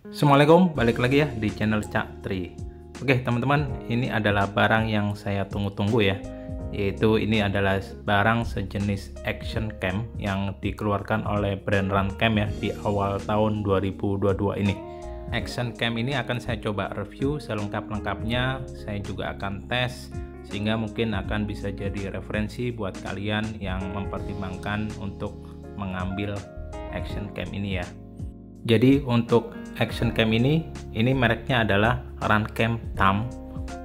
Assalamualaikum, balik lagi ya di channel Cak Tri. Oke teman-teman, ini adalah barang yang saya tunggu-tunggu ya, yaitu ini adalah barang sejenis action cam yang dikeluarkan oleh brand Runcam ya di awal tahun 2022 ini. Action cam ini akan saya coba review selengkap-lengkapnya, saya juga akan tes sehingga mungkin akan bisa jadi referensi buat kalian yang mempertimbangkan untuk mengambil action cam ini ya. Jadi untuk action cam ini mereknya adalah Runcam Thumb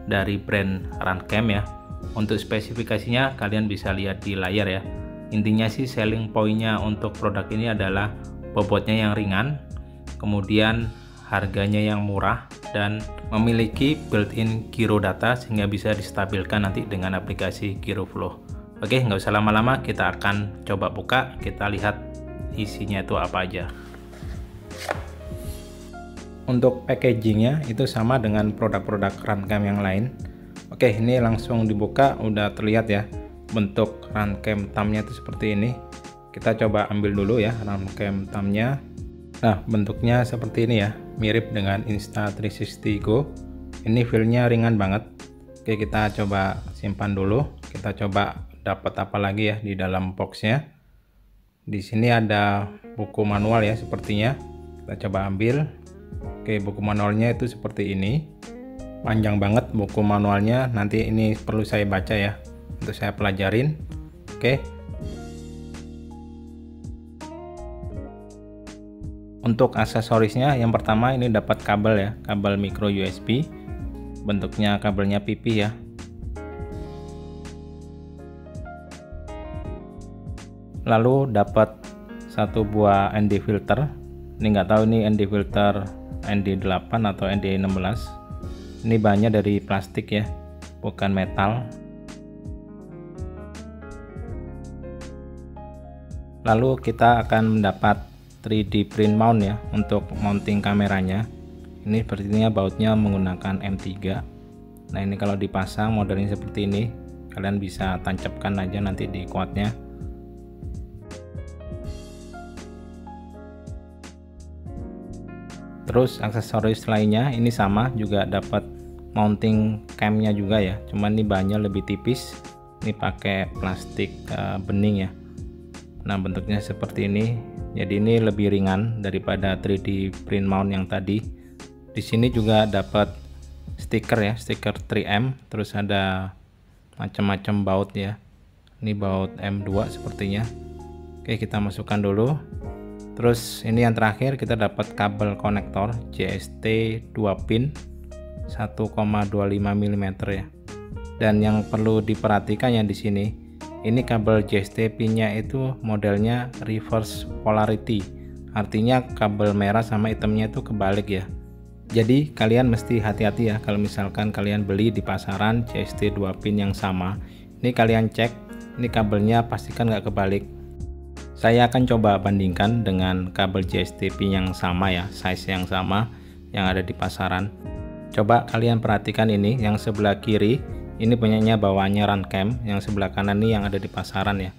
dari brand Runcam ya. Untuk spesifikasinya kalian bisa lihat di layar ya. Intinya sih selling pointnya untuk produk ini adalah bobotnya yang ringan, kemudian harganya yang murah, dan memiliki built-in gyro data sehingga bisa distabilkan nanti dengan aplikasi GyroFlow. Oke, nggak usah lama-lama, kita akan coba buka, kita lihat isinya itu apa aja. Untuk packagingnya itu sama dengan produk-produk Runcam yang lain. Oke, ini langsung dibuka, udah terlihat ya bentuk Runcam Thumb-nya itu seperti ini. Kita coba ambil dulu ya Runcam Thumb-nya. Nah, bentuknya seperti ini ya, mirip dengan Insta360 Go. Ini feel-nya ringan banget. Oke, kita coba simpan dulu. Kita coba dapat apa lagi ya di dalam box-nya. Di sini ada buku manual ya sepertinya. Kita coba ambil. Oke, buku manualnya itu seperti ini. Panjang banget buku manualnya, nanti ini perlu saya baca ya untuk saya pelajarin. Oke. Untuk aksesorisnya yang pertama ini dapat kabel ya, kabel micro USB. Bentuknya kabelnya pipih ya. Lalu dapat satu buah ND filter. Ini nggak tahu ini ND filter ND8 atau ND16. Ini bahannya dari plastik ya, bukan metal. Lalu kita akan mendapat 3D print mount ya untuk mounting kameranya. Ini sepertinya bautnya menggunakan M3. Nah, ini kalau dipasang modelnya seperti ini. Kalian bisa tancapkan aja nanti di quadnya. Terus aksesoris lainnya ini sama, juga dapat mounting camnya juga ya, cuman ini bahannya lebih tipis. Ini pakai plastik bening ya. Nah, bentuknya seperti ini, jadi ini lebih ringan daripada 3D print mount yang tadi. Di sini juga dapat stiker ya, stiker 3M, terus ada macam-macam baut ya. Ini baut M2 sepertinya. Oke, kita masukkan dulu. Terus ini yang terakhir kita dapat kabel konektor JST 2 pin 1,25 mm ya. Dan yang perlu diperhatikan ya di sini, ini kabel JST pinnya itu modelnya reverse polarity. Artinya kabel merah sama hitamnya itu kebalik ya. Jadi kalian mesti hati-hati ya kalau misalkan kalian beli di pasaran JST 2 pin yang sama. Ini kalian cek, ini kabelnya pastikan nggak kebalik. Saya akan coba bandingkan dengan kabel JST pin yang sama ya, size yang sama yang ada di pasaran. Coba kalian perhatikan ini, yang sebelah kiri ini punyanya bawaannya Runcam, yang sebelah kanan ini yang ada di pasaran ya.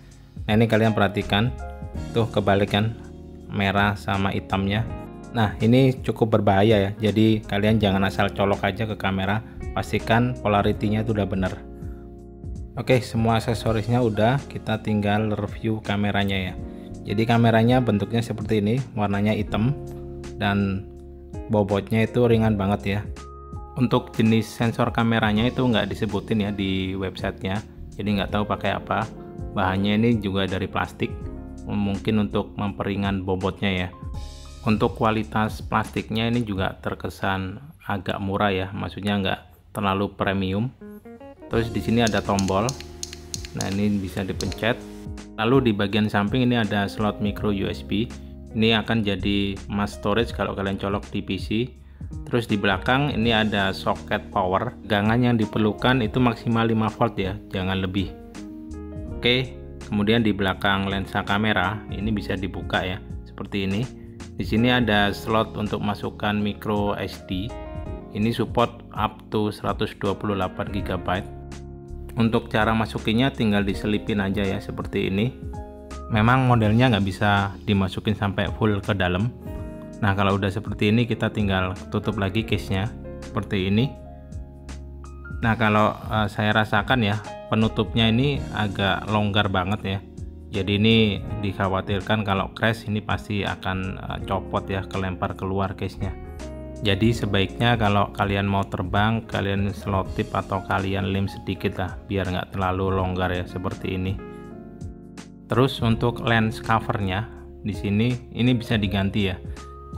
Nah, ini kalian perhatikan, tuh kebalik kan, merah sama hitamnya. Nah, ini cukup berbahaya ya, jadi kalian jangan asal colok aja ke kamera, pastikan polaritinya itu udah bener. Oke, semua aksesorisnya udah, kita tinggal review kameranya ya. Jadi kameranya bentuknya seperti ini, warnanya hitam dan bobotnya itu ringan banget ya. Untuk jenis sensor kameranya itu nggak disebutin ya di websitenya, jadi nggak tahu pakai apa. Bahannya ini juga dari plastik, mungkin untuk memperingan bobotnya ya. Untuk kualitas plastiknya ini juga terkesan agak murah ya, maksudnya nggak terlalu premium. Terus di sini ada tombol. Nah, ini bisa dipencet. Lalu di bagian samping ini ada slot micro USB. Ini akan jadi mass storage kalau kalian colok di PC. Terus di belakang ini ada soket power. Tegangan yang diperlukan itu maksimal 5 volt ya, jangan lebih. Oke, kemudian di belakang lensa kamera ini bisa dibuka ya, seperti ini. Di sini ada slot untuk masukkan micro SD. Ini support up to 128 GB. Untuk cara masukinnya tinggal diselipin aja ya seperti ini. Memang modelnya nggak bisa dimasukin sampai full ke dalam. Nah, kalau udah seperti ini kita tinggal tutup lagi case-nya seperti ini. Nah, kalau saya rasakan ya, penutupnya ini agak longgar banget ya. Jadi ini dikhawatirkan kalau crash ini pasti akan copot ya, kelempar keluar case-nya. Jadi sebaiknya kalau kalian mau terbang, kalian selotip atau kalian lem sedikit lah, biar nggak terlalu longgar ya seperti ini. Terus untuk lens covernya di sini ini bisa diganti ya.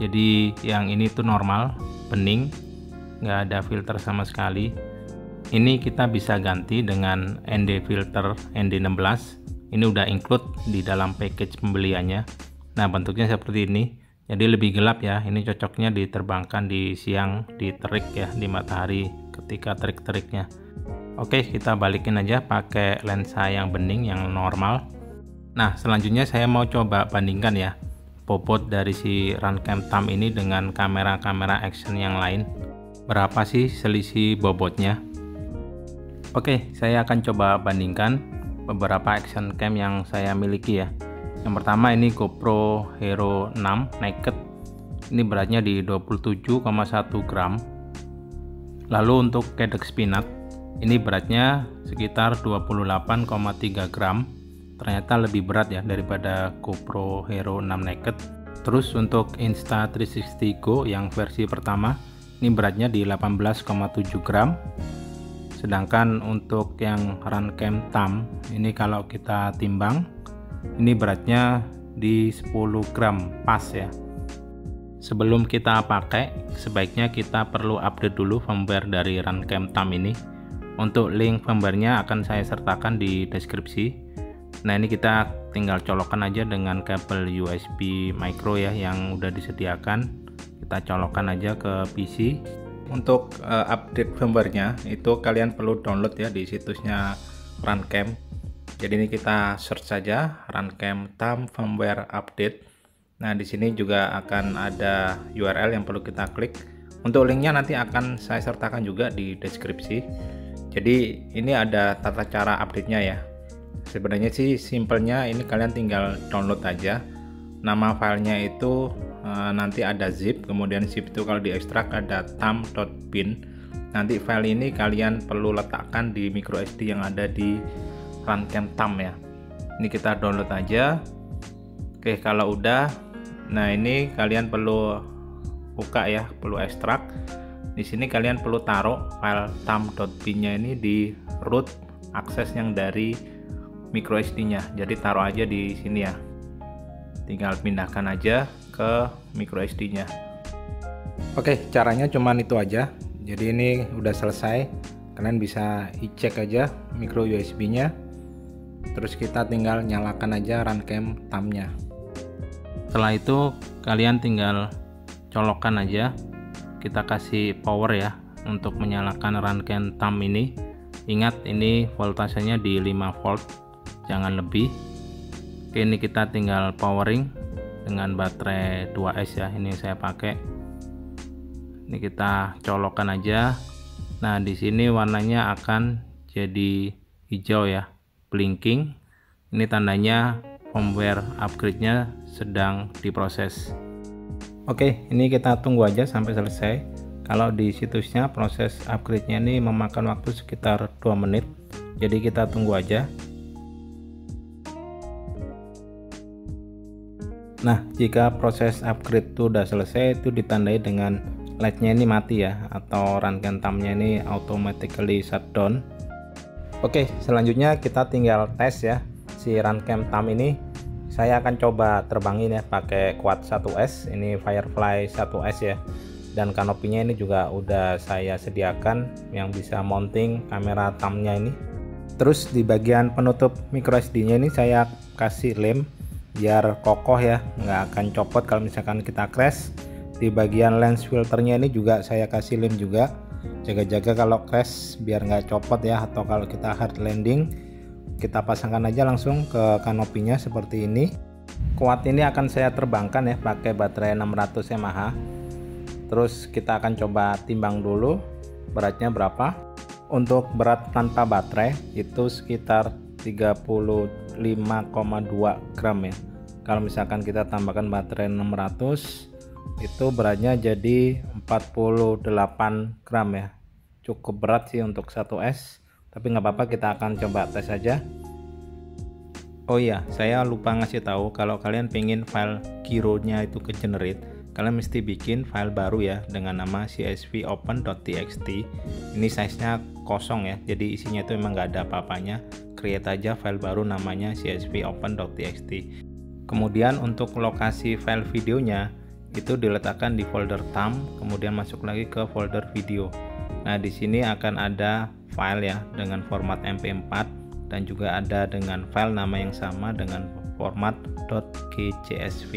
Jadi yang ini tuh normal, bening, nggak ada filter sama sekali. Ini kita bisa ganti dengan ND filter ND16. Ini udah include di dalam package pembeliannya. Nah, bentuknya seperti ini. Jadi lebih gelap ya. Ini cocoknya diterbangkan di siang, di terik ya, di matahari ketika terik-teriknya. Oke, kita balikin aja pakai lensa yang bening, yang normal. Nah, selanjutnya saya mau coba bandingkan ya bobot dari si Runcam Thumb ini dengan kamera-kamera action yang lain. Berapa sih selisih bobotnya? Oke, saya akan coba bandingkan beberapa action cam yang saya miliki ya. Yang pertama ini GoPro Hero 6 Naked. Ini beratnya di 27,1 gram. Lalu untuk Cadex Peanut ini beratnya sekitar 28,3 gram. Ternyata lebih berat ya daripada GoPro Hero 6 Naked. Terus untuk Insta360 Go yang versi pertama ini beratnya di 18,7 gram. Sedangkan untuk yang Runcam Thumb ini kalau kita timbang ini beratnya di 10 gram pas ya. Sebelum kita pakai, sebaiknya kita perlu update dulu firmware dari Runcam Thumb ini. Untuk link firmware-nya akan saya sertakan di deskripsi. Nah, ini kita tinggal colokkan aja dengan kabel USB micro ya yang udah disediakan. Kita colokkan aja ke PC. Untuk update firmware-nya itu kalian perlu download ya di situsnya Runcam. Jadi ini kita search saja Runcam Thumb firmware update. Nah, di sini juga akan ada URL yang perlu kita klik. Untuk linknya nanti akan saya sertakan juga di deskripsi. Jadi ini ada tata cara update-nya ya. Sebenarnya sih simpelnya ini kalian tinggal download aja. Nama filenya itu nanti ada zip, kemudian zip itu kalau diekstrak ada thumb.bin. Nanti file ini kalian perlu letakkan di micro SD yang ada di Runcam Thumb ya. Ini kita download aja. Oke, kalau udah, nah ini kalian perlu buka ya, perlu ekstrak. Di sini kalian perlu taruh file thumb.bin-nya ini di root akses yang dari micro SD-nya. Jadi taruh aja di sini ya. Tinggal pindahkan aja ke micro SD-nya. Oke, caranya cuman itu aja. Jadi ini udah selesai. Kalian bisa i-cek aja micro USB-nya. Terus kita tinggal nyalakan aja Runcam Thumb-nya. Setelah itu kalian tinggal colokkan aja. Kita kasih power ya untuk menyalakan Runcam Thumb ini. Ingat ini voltasenya di 5 volt, jangan lebih. Oke, ini kita tinggal powering dengan baterai 2S ya. Ini saya pakai. Ini kita colokkan aja. Nah, di sini warnanya akan jadi hijau ya, blinking. Ini tandanya firmware upgrade-nya sedang diproses. Oke, ini kita tunggu aja sampai selesai. Kalau di situsnya proses upgrade-nya ini memakan waktu sekitar 2 menit. Jadi kita tunggu aja. Nah, jika proses upgrade itu udah selesai, itu ditandai dengan LED-nya ini mati ya, atau Runcam Thumb-nya ini automatically shutdown. Oke, selanjutnya kita tinggal tes ya si Runcam Thumb ini. Saya akan coba terbangin ya pakai Quad 1S, ini Firefly 1S ya. Dan kanopinya ini juga udah saya sediakan yang bisa mounting kamera thumb-nya ini. Terus di bagian penutup micro SD-nya ini saya kasih lem biar kokoh ya, nggak akan copot kalau misalkan kita crash. Di bagian lens filternya ini juga saya kasih lem juga, jaga-jaga kalau crash biar nggak copot ya, atau kalau kita hard landing kita pasangkan aja langsung ke kanopinya seperti ini. Quad ini akan saya terbangkan ya pakai baterai 600 mAh. Terus kita akan coba timbang dulu beratnya berapa. Untuk berat tanpa baterai itu sekitar 35,2 gram ya. Kalau misalkan kita tambahkan baterai 600 itu beratnya jadi 48 gram ya, cukup berat sih untuk 1S, tapi nggak apa-apa, kita akan coba tes saja. Oh iya, saya lupa ngasih tahu, kalau kalian pengen file gironya itu ke generate, kalian mesti bikin file baru ya dengan nama csvopen.txt. Ini size-nya kosong ya, jadi isinya itu emang nggak ada apa-apanya. Create aja file baru namanya csvopen.txt. Kemudian untuk lokasi file videonya itu diletakkan di folder thumb, kemudian masuk lagi ke folder video. Nah, di sini akan ada file ya dengan format MP4 dan juga ada dengan file nama yang sama dengan format .gcsv.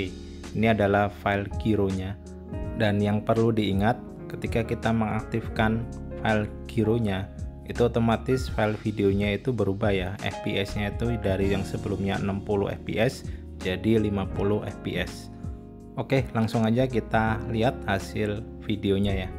Ini adalah file gironya. Dan yang perlu diingat, ketika kita mengaktifkan file gironya, itu otomatis file videonya itu berubah ya. FPS-nya itu dari yang sebelumnya 60 fps jadi 50 fps. Oke, langsung aja kita lihat hasil videonya ya.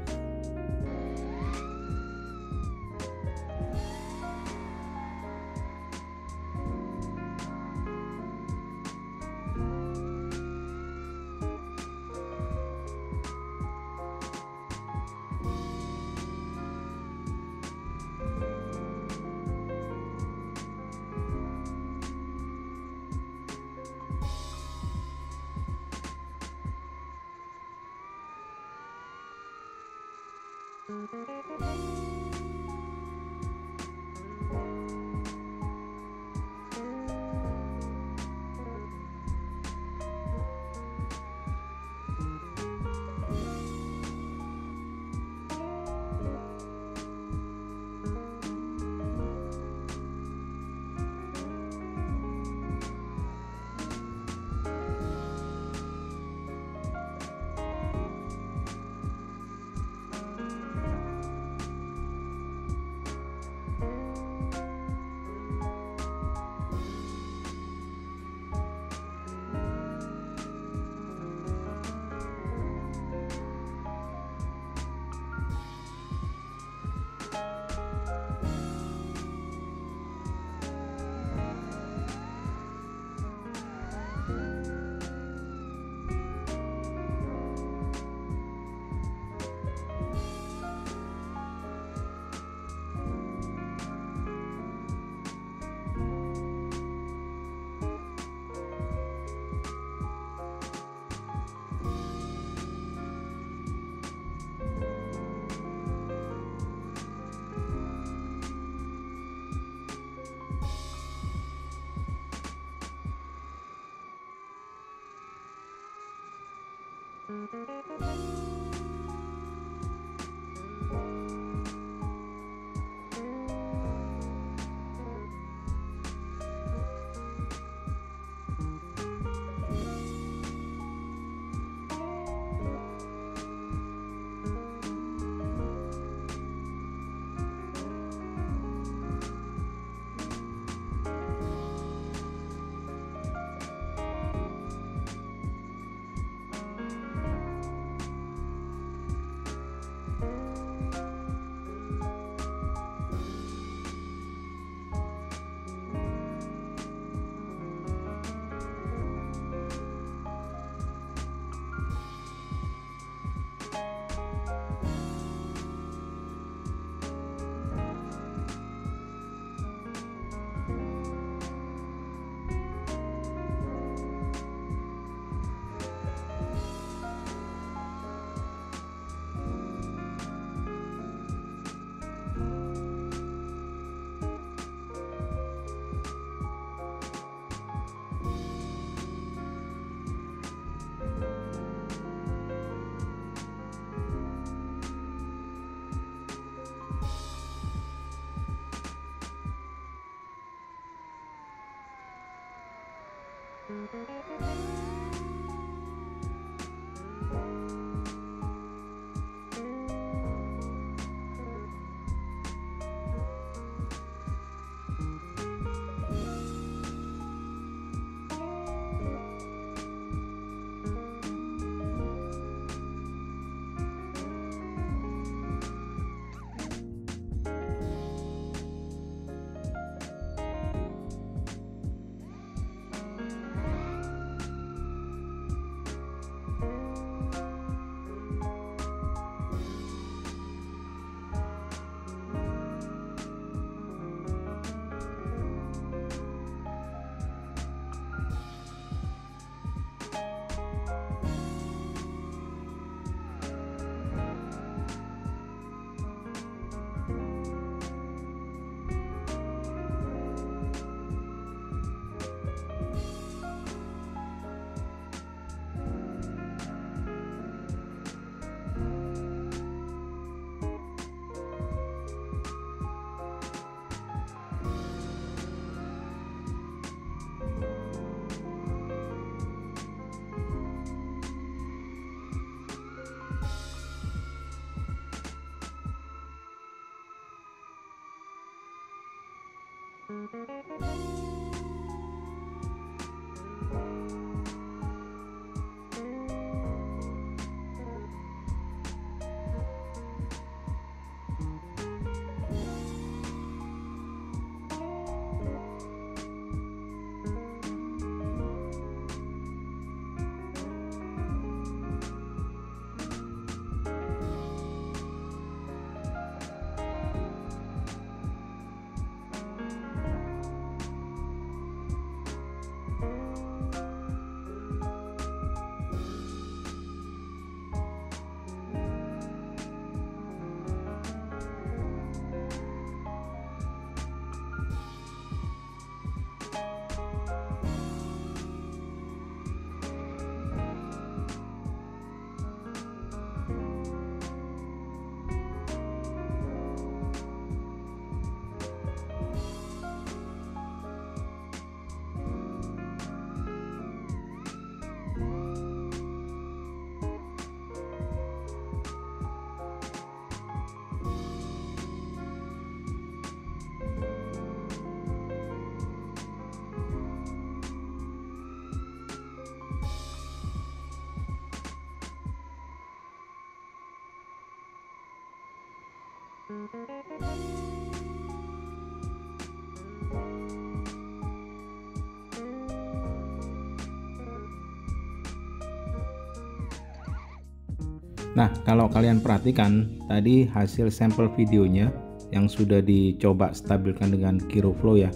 Nah, kalau kalian perhatikan tadi hasil sampel videonya yang sudah dicoba stabilkan dengan Giroflow ya,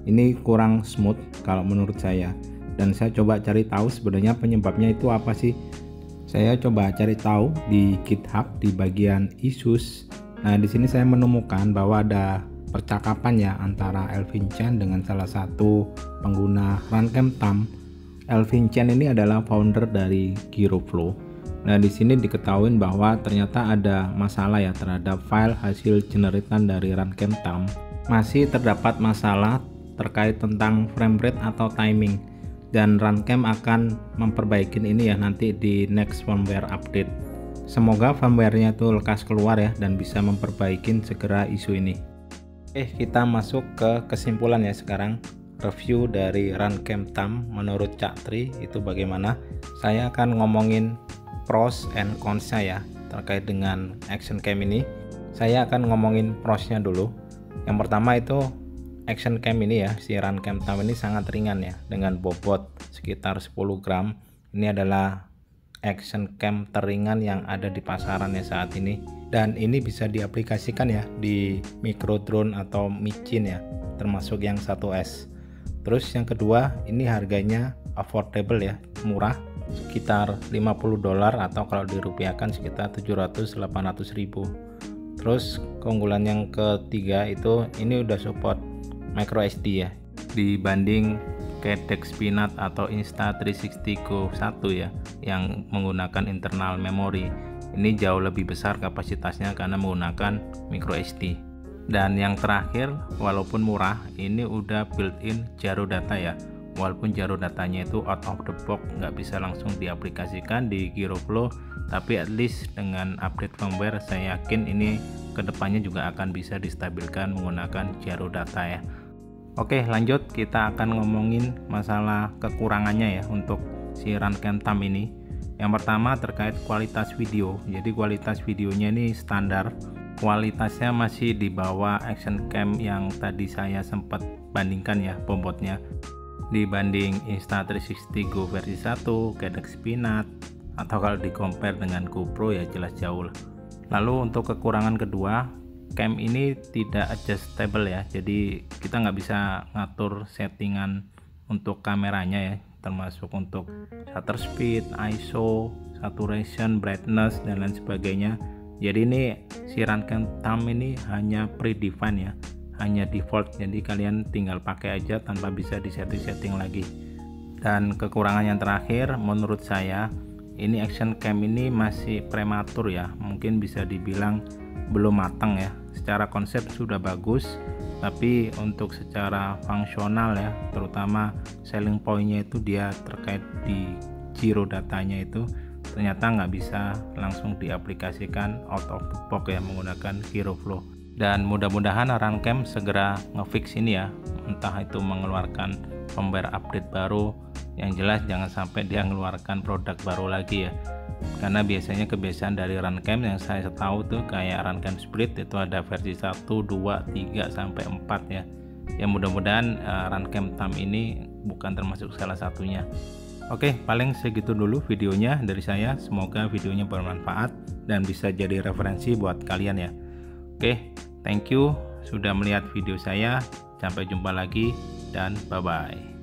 ini kurang smooth kalau menurut saya, dan saya coba cari tahu sebenarnya penyebabnya itu apa sih. Saya coba cari tahu di GitHub di bagian issues. Nah, di sini saya menemukan bahwa ada percakapan ya antara Elvin Chen dengan salah satu pengguna Runcam Thumb. Elvin Chen ini adalah founder dari Giroflow. Nah, di sini diketahui bahwa ternyata ada masalah ya terhadap file hasil generatan dari Runcam Thumb. Masih terdapat masalah terkait tentang frame rate atau timing, dan Runcam akan memperbaiki ini ya nanti di next firmware update. Semoga firmware-nya itu lekas keluar ya dan bisa memperbaiki segera isu ini. Kita masuk ke kesimpulan ya sekarang. Review dari Runcam Thumb menurut Cak Tri itu bagaimana? Saya akan ngomongin pros and cons-nya ya terkait dengan action cam ini. Saya akan ngomongin pros-nya dulu. Yang pertama itu action cam ini ya, si Runcam Thumb ini sangat ringan ya dengan bobot sekitar 10 gram. Ini adalah action cam teringan yang ada di pasaran ya saat ini, dan ini bisa diaplikasikan ya di micro drone atau micin ya, termasuk yang 1S. Terus yang kedua, ini harganya affordable ya, murah, sekitar $50 atau kalau dirupiahkan sekitar 700-800 ribu. Terus keunggulan yang ketiga itu ini udah support micro SD ya, dibanding Cadex Peanut atau Insta360 Go 1 ya yang menggunakan internal memory. Ini jauh lebih besar kapasitasnya karena menggunakan micro SD. Dan yang terakhir, walaupun murah, ini udah built-in Jaro data ya. Walaupun Jaro datanya itu out of the box, nggak bisa langsung diaplikasikan di Giroflow, tapi at least dengan update firmware saya yakin ini kedepannya juga akan bisa distabilkan menggunakan Jaro data ya. Oke, lanjut kita akan ngomongin masalah kekurangannya ya untuk si Runcam Thumb ini. Yang pertama terkait kualitas video. Jadi kualitas videonya ini standar, kualitasnya masih di bawah action cam yang tadi saya sempat bandingkan ya bobotnya. Dibanding Insta360 Go versi 1, Cadex Peanut, atau kalau di compare dengan GoPro ya jelas jauh lah. Lalu untuk kekurangan kedua, cam ini tidak adjustable ya, jadi kita nggak bisa ngatur settingan untuk kameranya ya, termasuk untuk shutter speed, ISO, saturation, brightness, dan lain sebagainya. Jadi ini si Runcam Thumb ini hanya predefined ya, hanya default, jadi kalian tinggal pakai aja tanpa bisa disetting-setting lagi. Dan kekurangan yang terakhir menurut saya, ini action cam ini masih prematur ya, mungkin bisa dibilang belum matang ya. Secara konsep sudah bagus, tapi untuk secara fungsional ya, terutama selling pointnya itu dia terkait di Giro datanya itu ternyata nggak bisa langsung diaplikasikan out of the box ya menggunakan Giroflow. Dan mudah-mudahan Runcam segera ngefix ini ya, entah itu mengeluarkan firmware update baru. Yang jelas jangan sampai dia mengeluarkan produk baru lagi ya, karena biasanya kebiasaan dari Runcam yang saya tahu tuh kayak Runcam Split itu ada versi 1, 2, 3 sampai 4 ya. Ya mudah-mudahan Runcam TAM ini bukan termasuk salah satunya. Oke, paling segitu dulu videonya dari saya. Semoga videonya bermanfaat dan bisa jadi referensi buat kalian ya. Oke, thank you sudah melihat video saya. Sampai jumpa lagi dan bye-bye.